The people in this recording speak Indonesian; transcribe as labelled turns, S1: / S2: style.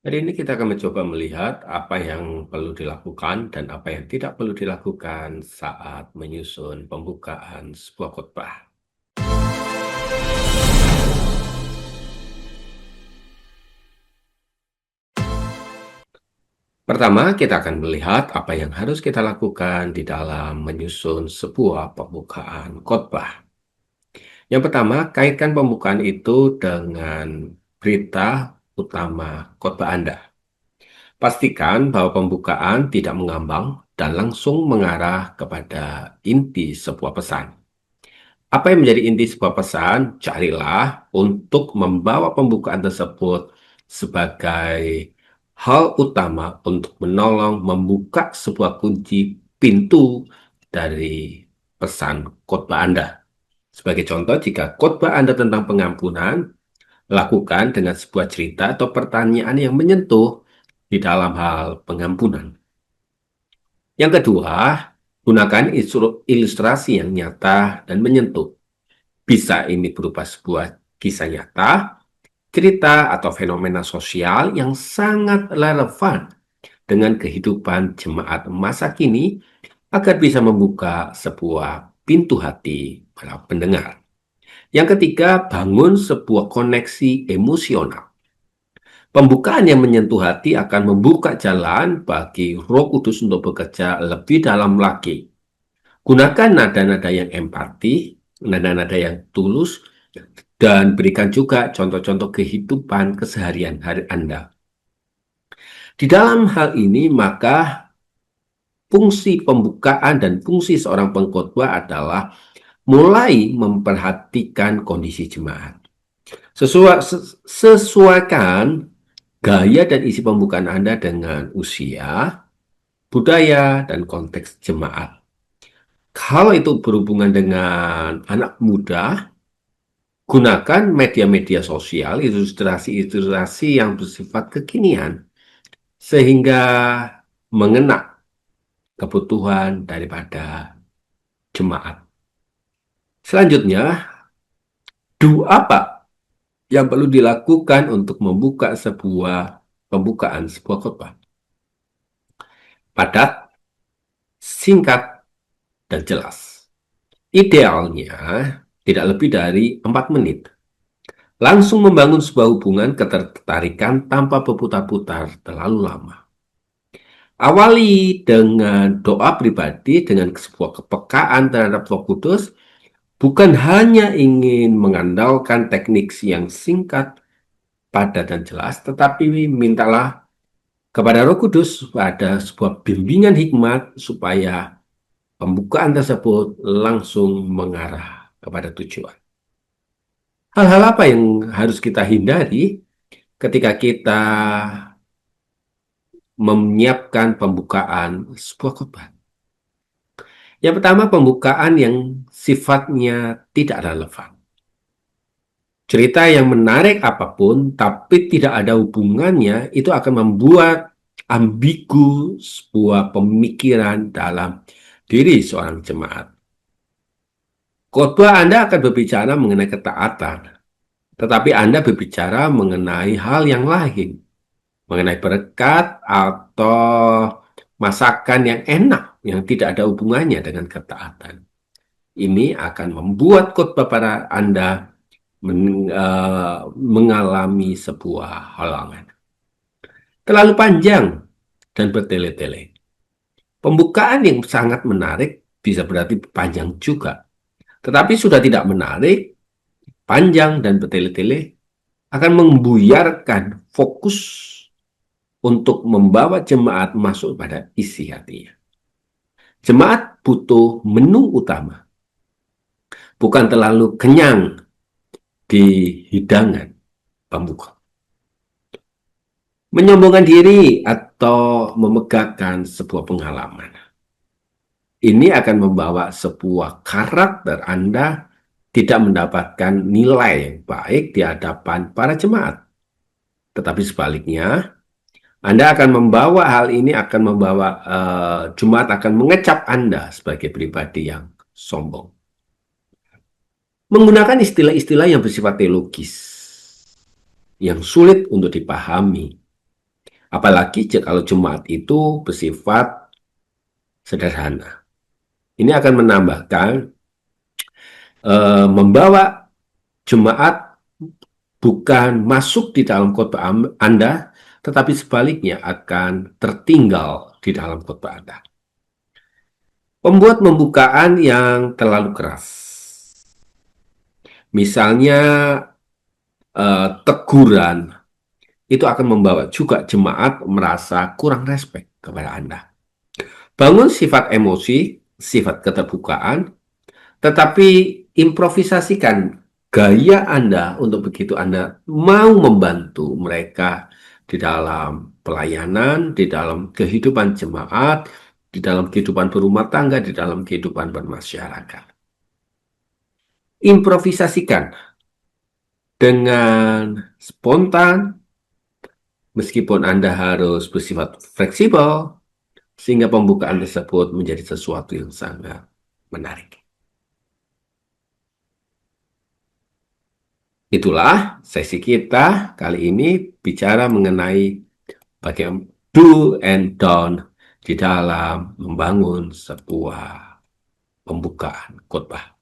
S1: Hari ini kita akan mencoba melihat apa yang perlu dilakukan dan apa yang tidak perlu dilakukan saat menyusun pembukaan sebuah khotbah. Pertama, kita akan melihat apa yang harus kita lakukan di dalam menyusun sebuah pembukaan khotbah. Yang pertama, kaitkan pembukaan itu dengan berita utama khotbah Anda. Pastikan bahwa pembukaan tidak mengambang dan langsung mengarah kepada inti sebuah pesan. Apa yang menjadi inti sebuah pesan? Carilah untuk membawa pembukaan tersebut sebagai hal utama untuk menolong membuka sebuah kunci pintu dari pesan khotbah Anda. Sebagai contoh, jika khotbah Anda tentang pengampunan, lakukan dengan sebuah cerita atau pertanyaan yang menyentuh di dalam hal pengampunan. Yang kedua, gunakan ilustrasi yang nyata dan menyentuh. Bisa ini berupa sebuah kisah nyata, cerita, atau fenomena sosial yang sangat relevan dengan kehidupan jemaat masa kini agar bisa membuka sebuah pintu hati para pendengar. Yang ketiga, bangun sebuah koneksi emosional. Pembukaan yang menyentuh hati akan membuka jalan bagi Roh Kudus untuk bekerja lebih dalam lagi. Gunakan nada-nada yang empati, nada-nada yang tulus, dan berikan juga contoh-contoh kehidupan keseharian hari Anda. Di dalam hal ini, maka fungsi pembukaan dan fungsi seorang pengkhotbah adalah mulai memperhatikan kondisi jemaat. Sesuaikan gaya dan isi pembukaan Anda dengan usia, budaya, dan konteks jemaat. Kalau itu berhubungan dengan anak muda, gunakan media-media sosial, ilustrasi-ilustrasi yang bersifat kekinian, sehingga mengena kebutuhan daripada jemaat. Selanjutnya, apa yang perlu dilakukan untuk membuka sebuah pembukaan sebuah khotbah? Padat, singkat, dan jelas. Idealnya tidak lebih dari 4 menit. Langsung membangun sebuah hubungan ketertarikan tanpa berputar-putar terlalu lama. Awali dengan doa pribadi dengan sebuah kepekaan terhadap Roh Kudus, bukan hanya ingin mengandalkan teknik yang singkat, padat, dan jelas, tetapi mintalah kepada Roh Kudus pada sebuah bimbingan hikmat supaya pembukaan tersebut langsung mengarah kepada tujuan. Hal-hal apa yang harus kita hindari ketika kita menyiapkan pembukaan sebuah khotbah? Yang pertama, pembukaan yang sifatnya tidak relevan. Cerita yang menarik apapun, tapi tidak ada hubungannya, itu akan membuat ambigu sebuah pemikiran dalam diri seorang jemaat. Khotbah Anda akan berbicara mengenai ketaatan, tetapi Anda berbicara mengenai hal yang lain, mengenai berkat atau masakan yang enak yang tidak ada hubungannya dengan ketaatan. Ini akan membuat khotbah para Anda mengalami sebuah halangan. Terlalu panjang dan bertele-tele. Pembukaan yang sangat menarik bisa berarti panjang juga. Tetapi sudah tidak menarik, panjang dan bertele-tele akan membuyarkan fokus untuk membawa jemaat masuk pada isi hatinya. Jemaat butuh menu utama, bukan terlalu kenyang di hidangan pembuka. Menyombongkan diri atau memegahkan sebuah pengalaman. Ini akan membawa sebuah karakter Anda tidak mendapatkan nilai yang baik di hadapan para jemaat. Tetapi sebaliknya, Anda akan membawa hal ini akan membawa jemaat akan mengecap Anda sebagai pribadi yang sombong. Menggunakan istilah-istilah yang bersifat teologis, yang sulit untuk dipahami, Apalagi kalau Jumat itu bersifat sederhana. Ini akan menambahkan membawa jemaat bukan masuk di dalam khotbah Anda, tetapi sebaliknya akan tertinggal di dalam khotbah Anda. Pembuat pembukaan yang terlalu keras. Misalnya teguran itu akan membawa juga jemaat merasa kurang respek kepada Anda. Bangun sifat emosi, sifat keterbukaan, tetapi improvisasikan gaya Anda untuk begitu Anda mau membantu mereka di dalam pelayanan, di dalam kehidupan jemaat, di dalam kehidupan berumah tangga, di dalam kehidupan bermasyarakat. Improvisasikan dengan spontan, meskipun Anda harus bersifat fleksibel, sehingga pembukaan tersebut menjadi sesuatu yang sangat menarik. Itulah sesi kita kali ini bicara mengenai bagaimana do and don't di dalam membangun sebuah pembukaan khotbah.